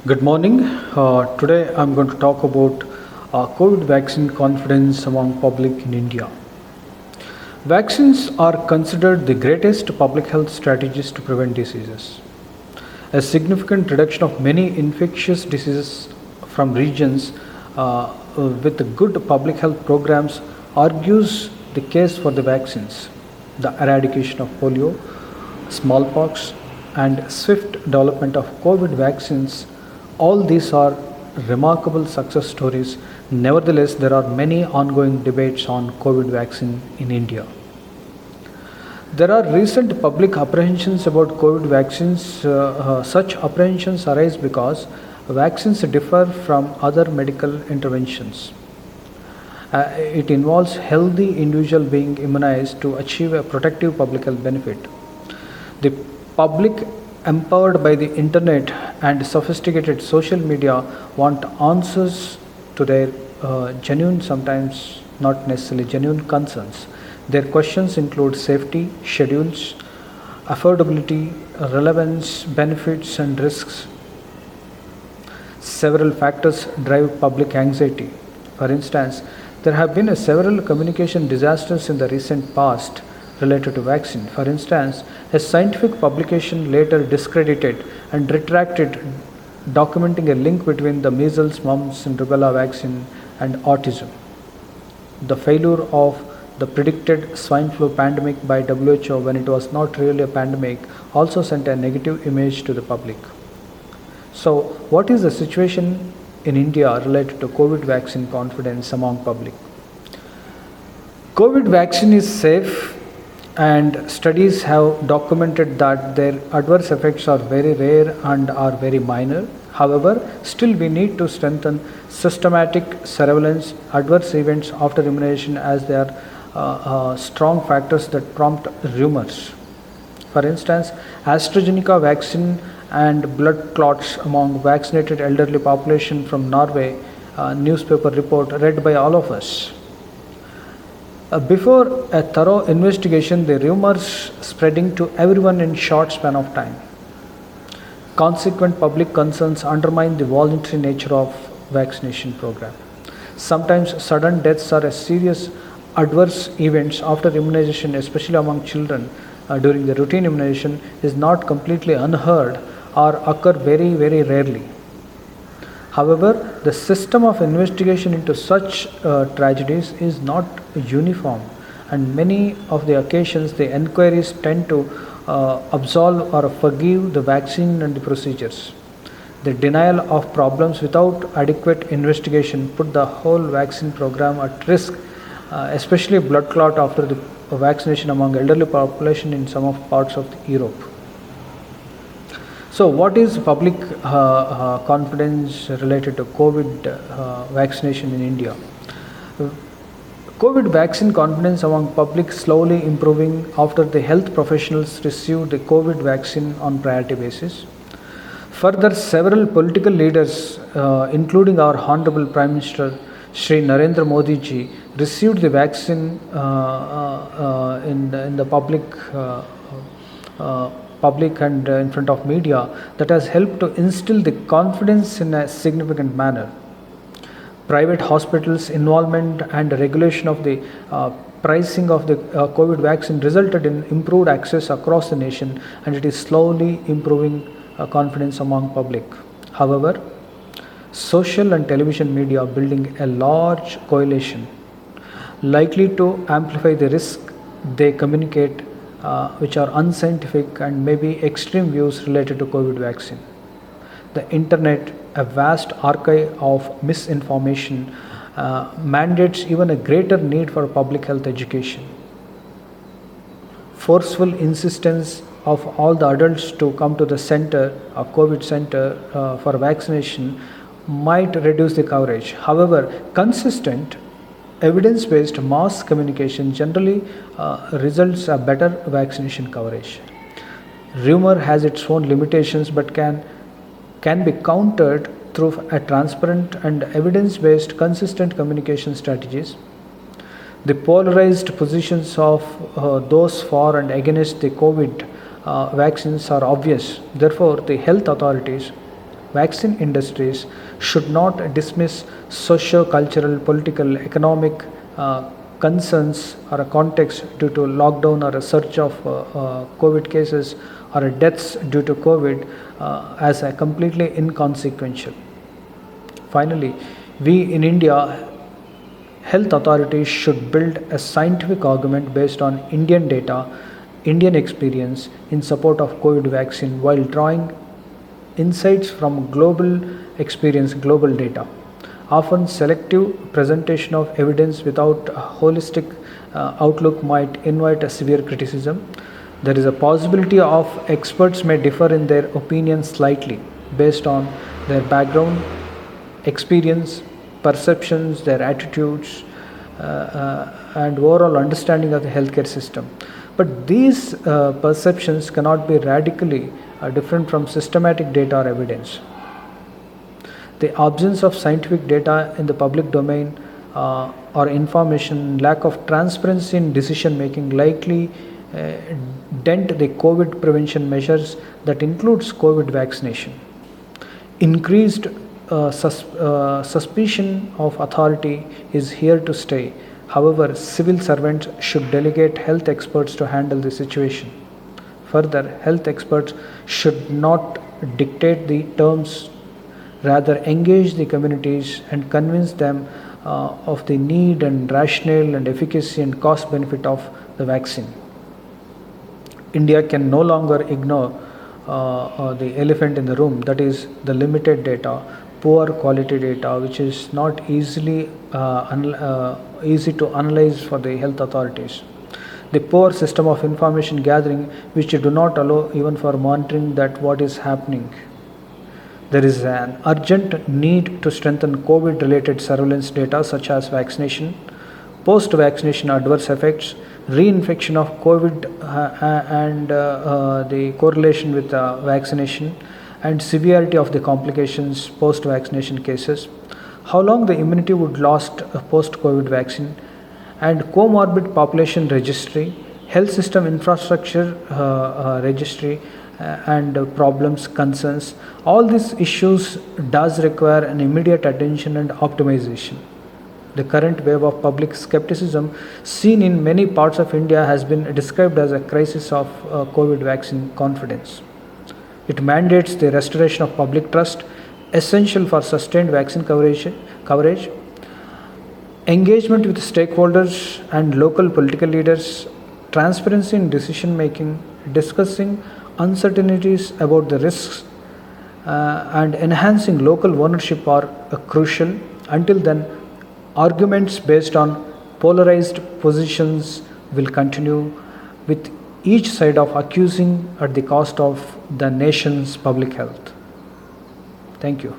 Good morning. Today I'm going to talk about COVID vaccine confidence among public in India. Vaccines are considered the greatest public health strategies to prevent diseases. A significant reduction of many infectious diseases from regions with good public health programs argues the case for the vaccines. The eradication of polio, smallpox, and swift development of COVID vaccines, all these are remarkable success stories. Nevertheless, there are many ongoing debates on COVID vaccine in India. There are recent public apprehensions about COVID vaccines. Such apprehensions arise because vaccines differ from other medical interventions. It involves healthy individual being immunized to achieve a protective public health benefit. The public, empowered by the internet and sophisticated social media, want answers to their genuine, sometimes not necessarily genuine concerns. Their questions include safety, schedules, affordability, relevance, benefits, and risks. Several factors drive public anxiety. For instance, there have been several communication disasters in the recent past related to vaccine. For instance, a scientific publication later discredited and retracted documenting a link between the measles, mumps, and rubella vaccine and autism. The failure of the predicted swine flu pandemic by WHO, when it was not really a pandemic, also sent a negative image to the public. So, what is the situation in India related to COVID vaccine confidence among public? COVID vaccine is safe, and studies have documented that their adverse effects are very rare and are very minor. However, still we need to strengthen systematic surveillance adverse events after immunization, as they are strong factors that prompt rumors. For instance, AstraZeneca vaccine and blood clots among vaccinated elderly population from Norway, newspaper report read by all of us. Before a thorough investigation, the rumors spreading to everyone in short span of time. Consequent public concerns undermine the voluntary nature of vaccination program. Sometimes sudden deaths are a serious adverse events after immunization, especially among children during the routine immunization, is not completely unheard or occur very, very rarely. However, the system of investigation into such tragedies is not uniform, and many of the occasions the enquiries tend to absolve or forgive the vaccine and the procedures. The denial of problems without adequate investigation put the whole vaccine program at risk, especially blood clot after the vaccination among elderly population in some of parts of Europe. So, what is public confidence related to COVID vaccination in India? COVID vaccine confidence among public slowly improving after the health professionals received the COVID vaccine on priority basis. Further, several political leaders, including our Honorable Prime Minister Shri Narendra Modi ji, received the vaccine in the public and in front of media. That has helped to instill the confidence in a significant manner. Private hospitals' involvement and regulation of the pricing of the COVID vaccine resulted in improved access across the nation, and it is slowly improving confidence among public. However, social and television media are building a large coalition likely to amplify the risk they communicate, which are unscientific and maybe extreme views related to COVID vaccine. The internet, a vast archive of misinformation, mandates even a greater need for public health education. Forceful insistence of all the adults to come to the center, a COVID center for vaccination, might reduce the coverage. However, consistent evidence-based mass communication generally results a better vaccination coverage. Rumor has its own limitations, but can be countered through a transparent and evidence-based consistent communication strategies. The polarized positions of those for and against the COVID vaccines are obvious. Therefore, the health authorities vaccine industries should not dismiss socio-cultural, political, economic concerns or a context due to lockdown or a surge of COVID cases or a deaths due to COVID as a completely inconsequential. Finally, we in India health authorities should build a scientific argument based on Indian data, Indian experience in support of COVID vaccine while drawing insights from global experience, global data. Often, selective presentation of evidence without a holistic outlook might invite a severe criticism. There is a possibility of experts may differ in their opinions slightly based on their background, experience, perceptions, their attitudes, and overall understanding of the healthcare system. But these perceptions cannot be radically different from systematic data or evidence. The absence of scientific data in the public domain or information, lack of transparency in decision making likely dent the COVID prevention measures that includes COVID vaccination. Increased suspicion of authority is here to stay. However, civil servants should delegate health experts to handle the situation. Further, health experts should not dictate the terms, rather engage the communities and convince them of the need and rationale and efficacy and cost benefit of the vaccine. India can no longer ignore the elephant in the room, that is the limited data, poor quality data, which is not easy to analyze for the health authorities. The poor system of information gathering, which do not allow even for monitoring that what is happening. There is an urgent need to strengthen COVID-related surveillance data such as vaccination, post-vaccination adverse effects, reinfection of COVID and the correlation with vaccination, and severity of the complications post-vaccination cases, how long the immunity would last post-COVID vaccine, and comorbid population registry, health system infrastructure registry, and problems, concerns. All these issues does require an immediate attention and optimization. The current wave of public skepticism seen in many parts of India has been described as a crisis of COVID vaccine confidence. It mandates the restoration of public trust, essential for sustained vaccine coverage, engagement with stakeholders and local political leaders, transparency in decision making, discussing uncertainties about the risks, and enhancing local ownership are crucial. Until then, arguments based on polarized positions will continue, with each side of accusing at the cost of the nation's public health. Thank you.